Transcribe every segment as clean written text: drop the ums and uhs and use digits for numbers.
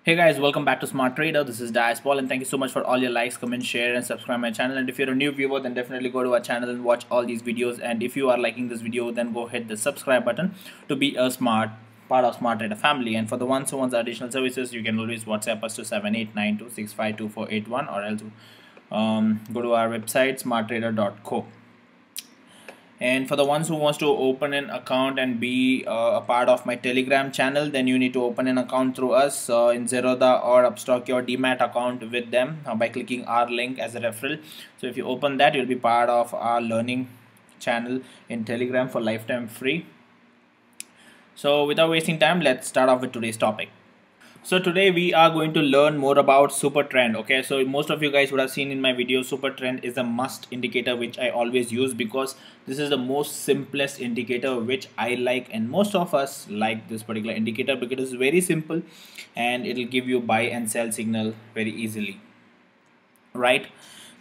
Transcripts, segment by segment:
Hey guys, welcome back to Smart Trader. This is Paul, and thank you so much for all your likes, comments, share, and subscribe my channel. And if you're a new viewer, then definitely go to our channel and watch all these videos. And if you are liking this video, then go hit the subscribe button to be a smart part of Smart Trader family. And for the ones who want additional services, you can always WhatsApp us to 7892652481, or else go to our website smarttrader.co. And for the ones who wants to open an account and be a part of my Telegram channel, then you need to open an account through us in Zerodha or Upstock your demat account with them by clicking our link as a referral. So if you open that, you'll be part of our learning channel in Telegram for lifetime free. So without wasting time, let's start off with today's topic. So today we are going to learn more about SUPERTREND. Okay, so most of you guys would have seen in my video, SUPERTREND is a must indicator which I always use because this is the most simplest indicator which I like, and most of us like this particular indicator because it is very simple and it will give you buy and sell signal very easily, right?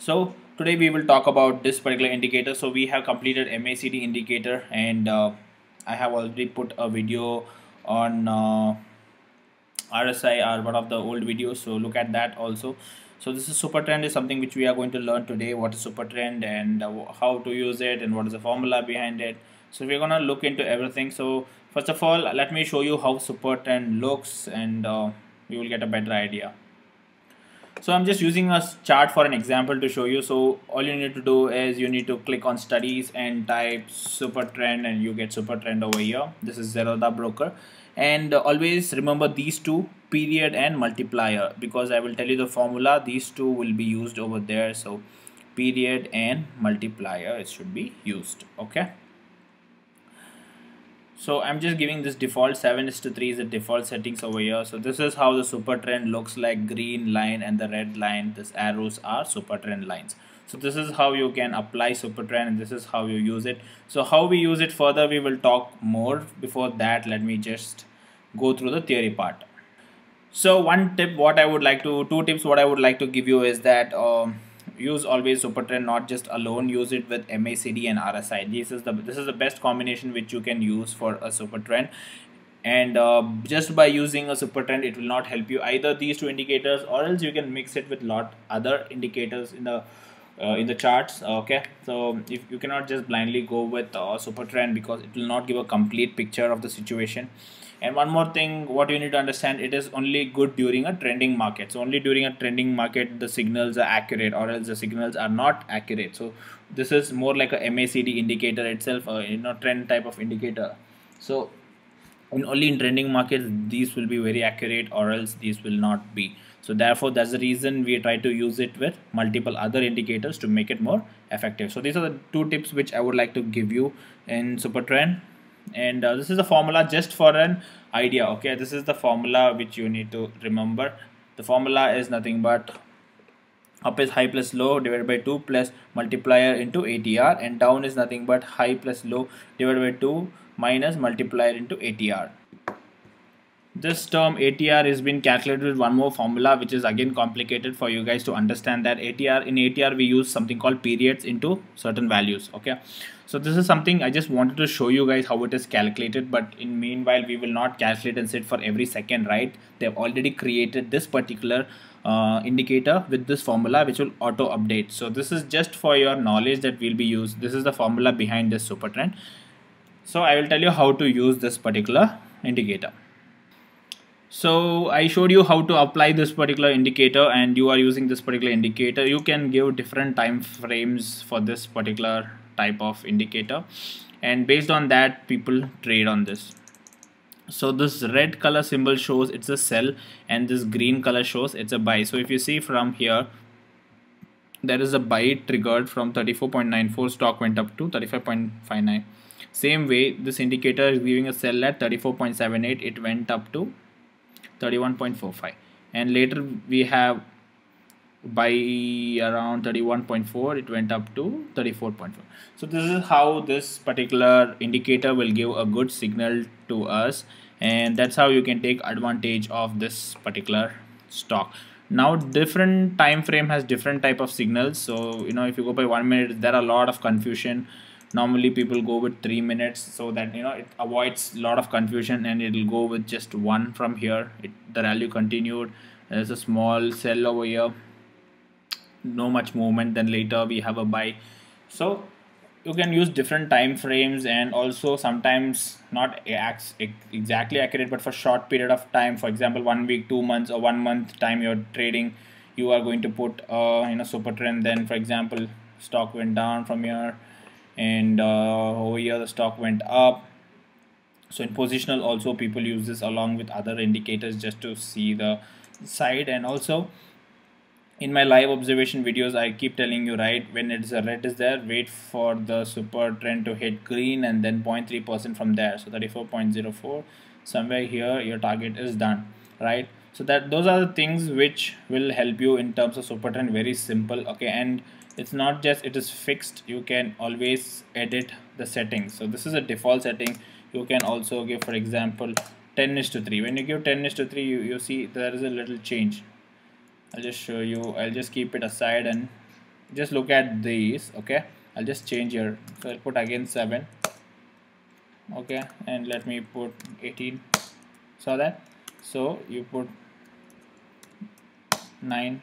So today we will talk about this particular indicator. So we have completed MACD indicator, and I have already put a video on RSI or one of the old videos, so look at that also. So this is SUPERTREND is something which we are going to learn today. What is SUPERTREND and how to use it and what is the formula behind it. So we're gonna look into everything. So first of all, let me show you how SUPERTREND looks, and you will get a better idea. So I'm just using a chart for an example to show you. So all you need to do is you need to click on studies and type SUPERTREND, and you get SUPERTREND over here. This is Zerodha broker. And always remember these two, period and multiplier, because I will tell you the formula. These two will be used over there. So period and multiplier, it should be used. Okay, so I'm just giving this default 7:3 is the default settings over here. So this is how the SUPERTREND looks like. Green line and the red line, this arrows are SUPERTREND lines. So this is how you can apply SUPERTREND, and this is how you use it. So how we use it further, we will talk more. Before that, let me just go through the theory part. So two tips what I would like to give you is that use always SUPERTREND, not just alone. Use it with MACD and RSI. This is the best combination which you can use for a SUPERTREND. And just by using a SUPERTREND, it will not help you either these two indicators, or else you can mix it with lot other indicators in the charts. Okay, so if you cannot just blindly go with SUPERTREND, because it will not give a complete picture of the situation. And one more thing, what you need to understand, it is only good during a trending market. So only during a trending market the signals are accurate, or else the signals are not accurate. So this is more like a MACD indicator itself, trend type of indicator. So only in trending markets these will be very accurate, or else these will not be. So therefore that's the reason we try to use it with multiple other indicators to make it more effective. So these are the two tips which I would like to give you in SUPERTREND. And this is the formula just for an idea. Okay, this is the formula which you need to remember. The formula is nothing but up is high plus low divided by 2 plus multiplier into ATR, and down is nothing but high plus low divided by 2 minus multiplier into ATR. This term ATR is been calculated with one more formula, which is again complicated for you guys to understand. That in ATR we use something called periods into certain values. Okay, so this is something I just wanted to show you guys how it is calculated, but in meanwhile we will not calculate and sit for every second, right? They've already created this particular indicator with this formula which will auto update. So this is just for your knowledge that will be used. This is the formula behind this SUPERTREND. So I will tell you how to use this particular indicator. So I showed you how to apply this particular indicator, and you are using this particular indicator. You can give different time frames for this particular type of indicator, and based on that people trade on this. So this red color symbol shows it's a sell, and this green color shows it's a buy. So if you see from here, there is a buy triggered from 34.94, stock went up to 35.59. Same way this indicator is giving a sell at 34.78, it went up to 31.45, and later we have buy around 31.4, it went up to 34.4. So this is how this particular indicator will give a good signal to us, and that's how you can take advantage of this particular stock. Now different time frame has different type of signals. So if you go by 1 minute, there are a lot of confusion Normally people go with 3 minutes, so that it avoids a lot of confusion, and it will go with just 1 from here. The rally continued. There's a small sell over here, no much movement, then later we have a buy. So you can use different time frames, and also sometimes not exactly accurate, but for short period of time, for example 1 week, 2 months, or 1 month time you're trading, you are going to put super trend. Then for example stock went down from here, and over here the stock went up. So in positional also people use this along with other indicators just to see the side. And also in my live observation videos I keep telling you, right, when it's a red is there, wait for the super trend to hit green, and then 0.3% from there, so 34.04, somewhere here your target is done, right? So that those are the things which will help you in terms of super trend. Very simple, okay? And it's not just it is fixed, you can always edit the settings. So this is a default setting. You can also give, for example, 10:3. When you give 10:3, you see there is a little change. I'll just show you. I'll just keep it aside and just look at these, okay? I'll just change here. So I'll put again 7, okay, and let me put 18. Saw that? So you put 9.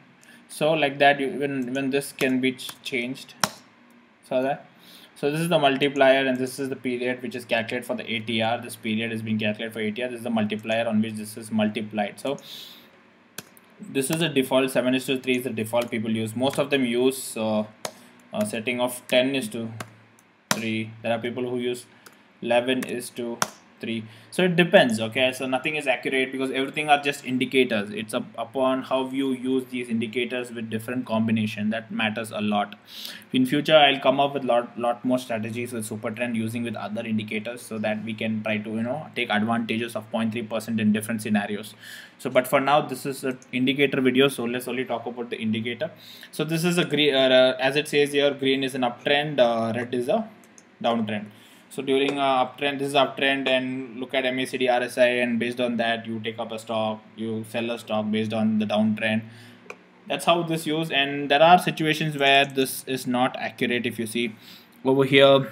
So like that, when this can be changed. Saw that? So this is the multiplier, and this is the period which is calculated for the ATR. This period is being calculated for ATR. This is the multiplier on which this is multiplied. So this is a default. 7:3 is the default people use. Most of them use a setting of 10:3. There are people who use 11:3. So it depends, okay? So nothing is accurate because everything are just indicators. It's upon how you use these indicators with different combination that matters a lot. In future I'll come up with lot more strategies with super trend using with other indicators, so that we can try to take advantages of 0.3% in different scenarios. So but for now this is an indicator video, so let's only talk about the indicator. So this is a green, as it says here, green is an uptrend, red is a downtrend. So during uptrend, this is uptrend, and look at MACD RSI, and based on that you take up a stock, you sell a stock based on the downtrend. That's how this used. And there are situations where this is not accurate. If you see over here,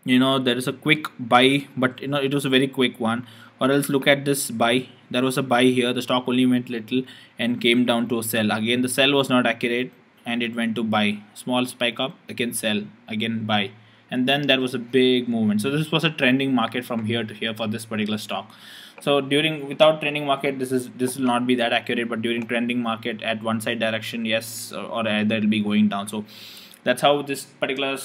there is a quick buy, but it was a very quick one. Or else look at this buy. There was a buy here, the stock only went little and came down to a sell. Again the sell was not accurate, and it went to buy. Small spike up, again sell, again buy, and then there was a big movement. So this was a trending market from here to here for this particular stock. So without trending market, this will not be that accurate, but during trending market at one side direction, yes, or either it will be going down. So that's how this particular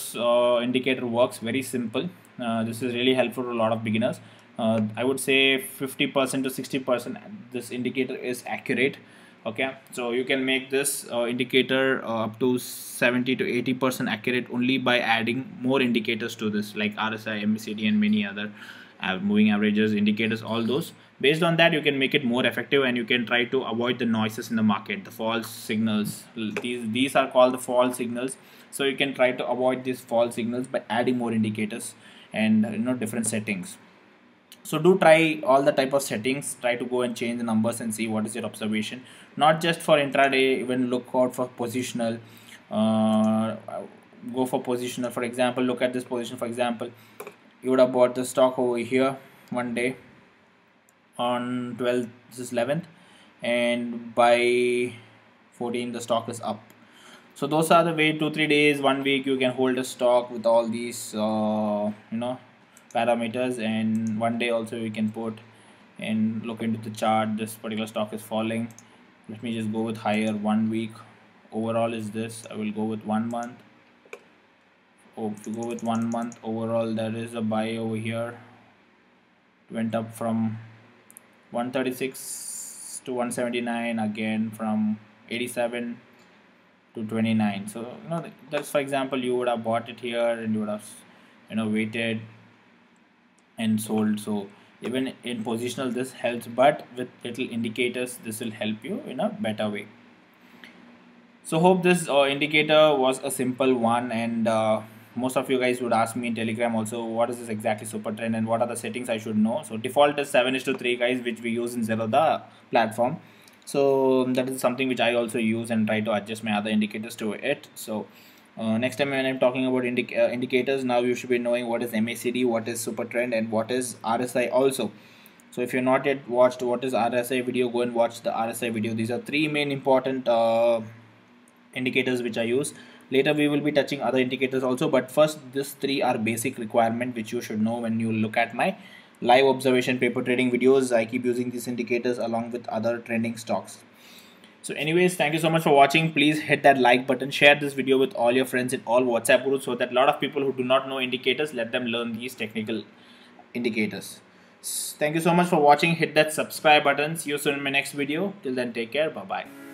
indicator works. Very simple. This is really helpful for a lot of beginners. I would say 50% to 60% this indicator is accurate. Okay, so you can make this indicator up to 70 to 80% accurate only by adding more indicators to this, like RSI, MACD, and many other moving averages, indicators, all those. Based on that you can make it more effective, and you can try to avoid the noises in the market, the false signals. These are called the false signals. So you can try to avoid these false signals by adding more indicators and different settings. So do try all the type of settings, try to go and change the numbers and see what is your observation. Not just for intraday, even look out for positional. Go for positional. For example, look at this position. For example, you would have bought the stock over here one day on 12th, this is 11th, and by 14 the stock is up. So those are the way. 2-3 days, 1 week you can hold a stock with all these parameters, and one day also you can put and look into the chart. This particular stock is falling. Let me just go with higher. 1 week overall is this. I will go with 1 month. If you go with 1 month overall, there is a buy over here. It went up from 136 to 179, again from 87 to 29. So that's, for example, you would have bought it here and you would have waited and sold. So even in positional this helps, but with little indicators this will help you in a better way. So hope this indicator was a simple one, and most of you guys would ask me in Telegram also, what is this exactly super trend and what are the settings I should know. So default is 7:3 guys, which we use in Zerodha platform. So that is something which I also use and try to adjust my other indicators to it. So Next time when I'm talking about indicators, now you should be knowing what is MACD, what is super trend, and what is RSI also. So if you're not yet watched what is RSI video, go and watch the RSI video. These are three main important indicators which I use. Later we will be touching other indicators also, but first these three are basic requirement which you should know when you look at my live observation paper trading videos. I keep using these indicators along with other trending stocks. So anyways, thank you so much for watching. Please hit that like button, share this video with all your friends in all WhatsApp groups, so that a lot of people who do not know indicators, let them learn these technical indicators. Thank you so much for watching. Hit that subscribe button. See you soon in my next video. Till then, take care. Bye bye.